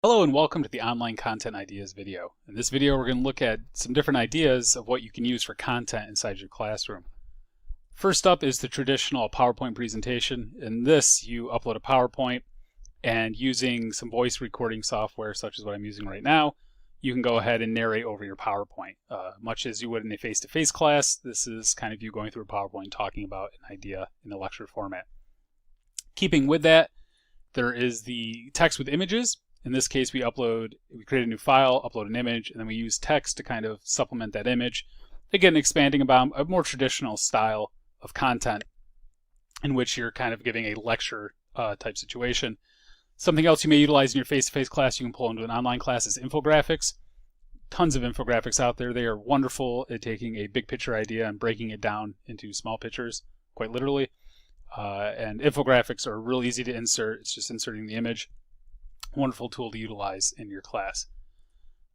Hello and welcome to the Online Content Ideas video. In this video we're going to look at some different ideas of what you can use for content inside your classroom. First up is the traditional PowerPoint presentation. In this you upload a PowerPoint and using some voice recording software such as what I'm using right now, you can go ahead and narrate over your PowerPoint. Much as you would in a face-to-face class, this is kind of you going through a PowerPoint talking about an idea in a lecture format. Keeping with that, there is the text with images. In this case, we create a new file, upload an image, and then we use text to kind of supplement that image. Again, expanding about a more traditional style of content in which you're kind of giving a lecture type situation. Something else you may utilize in your face-to-face class you can pull into an online class is infographics. Tons of infographics out there. They are wonderful at taking a big picture idea and breaking it down into small pictures, quite literally. And infographics are real easy to insert. It's just inserting the image. Wonderful tool to utilize in your class.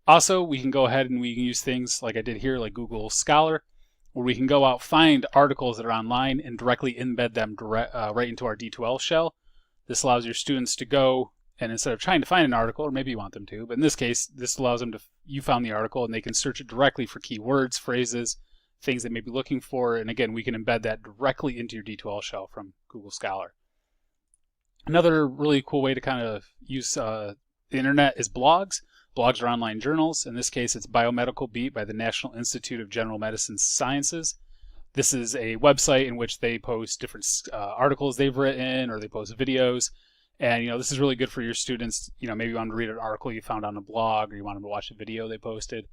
Also, we can go ahead and we can use things like I did here, like Google Scholar, where we can go out, find articles that are online and directly embed them right into our D2L shell. This allows your students to go and instead of trying to find an article, or maybe you want them to, but in this case, this allows them to, you found the article and they can search it directly for keywords, phrases, things they may be looking for, and again, we can embed that directly into your D2L shell from Google Scholar. Another really cool way to kind of use the internet is blogs. Blogs are online journals. In this case, it's Biomedical Beat by the National Institute of General Medicine Sciences. This is a website in which they post different articles they've written, or they post videos. And this is really good for your students. Maybe you want to read an article you found on a blog, or you want them to watch a video they posted.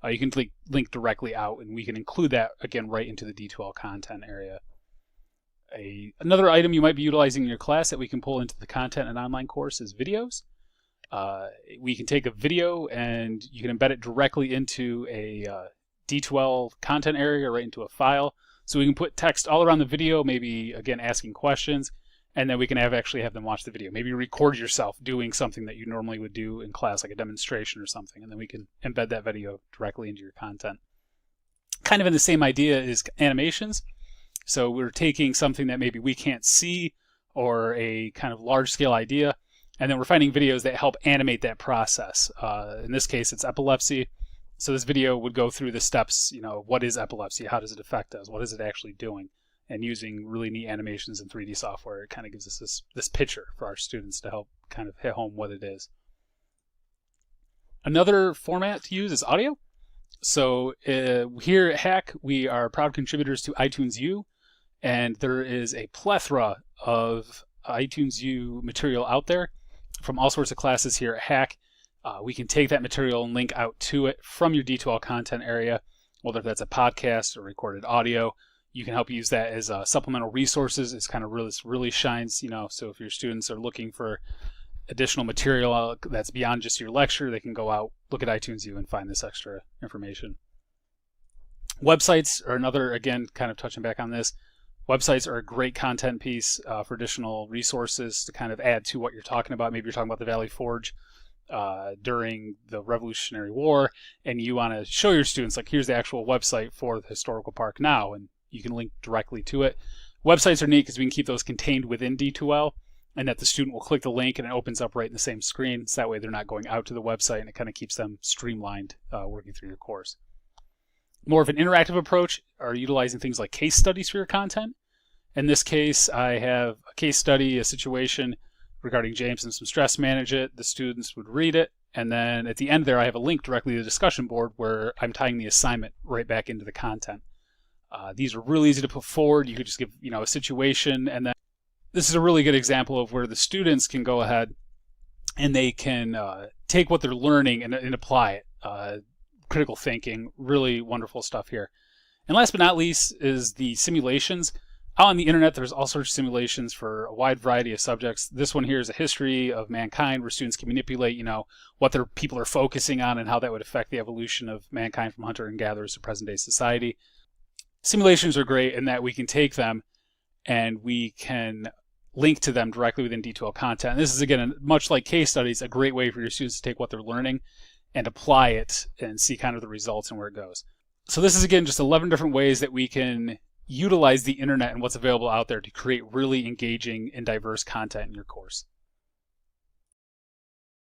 You can link directly out, and we can include that again right into the D2L content area. Another item you might be utilizing in your class that we can pull into the content and online course is videos. We can take a video and you can embed it directly into a D2L content area, right into a file. So we can put text all around the video, maybe again asking questions, and then we can actually have them watch the video. Maybe record yourself doing something that you normally would do in class, like a demonstration or something, and then we can embed that video directly into your content. Kind of in the same idea is animations. So we're taking something that maybe we can't see or a kind of large-scale idea, and then we're finding videos that help animate that process. In this case, it's epilepsy. So this video would go through the steps, what is epilepsy? How does it affect us? What is it actually doing? And using really neat animations and 3D software, it kind of gives us this picture for our students to help kind of hit home what it is. Another format to use is audio. So here at Hack, we are proud contributors to iTunes U. And there is a plethora of iTunes U material out there from all sorts of classes here at Hack. We can take that material and link out to it from your D2L content area, whether that's a podcast or recorded audio. You can help use that as supplemental resources. It's kind of really shines, so if your students are looking for additional material that's beyond just your lecture, they can go out, look at iTunes U and find this extra information. Websites are another, again, kind of touching back on this. Websites are a great content piece for additional resources to kind of add to what you're talking about. Maybe you're talking about the Valley Forge during the Revolutionary War, and you want to show your students, like, here's the actual website for the historical park now, and you can link directly to it. Websites are neat because we can keep those contained within D2L, and that the student will click the link and it opens up right in the same screen. So that way they're not going out to the website, and it kind of keeps them streamlined working through your course. More of an interactive approach are utilizing things like case studies for your content. In this case, I have a case study, a situation regarding James and some stress management. The students would read it, and then at the end there I have a link directly to the discussion board where I'm tying the assignment right back into the content. These are really easy to put forward. You could just give a situation, and then this is a really good example of where the students can go ahead and they can take what they're learning and apply it. Critical thinking, really wonderful stuff here. And last but not least is the simulations. Out on the internet, there's all sorts of simulations for a wide variety of subjects. This one here is a history of mankind where students can manipulate, what their people are focusing on and how that would affect the evolution of mankind from hunter and gatherers to present day society. Simulations are great in that we can take them and we can link to them directly within D2L content. And this is, again, much like case studies, a great way for your students to take what they're learning and apply it and see kind of the results and where it goes. So this is, again, just 11 different ways that we can utilize the internet and what's available out there to create really engaging and diverse content in your course.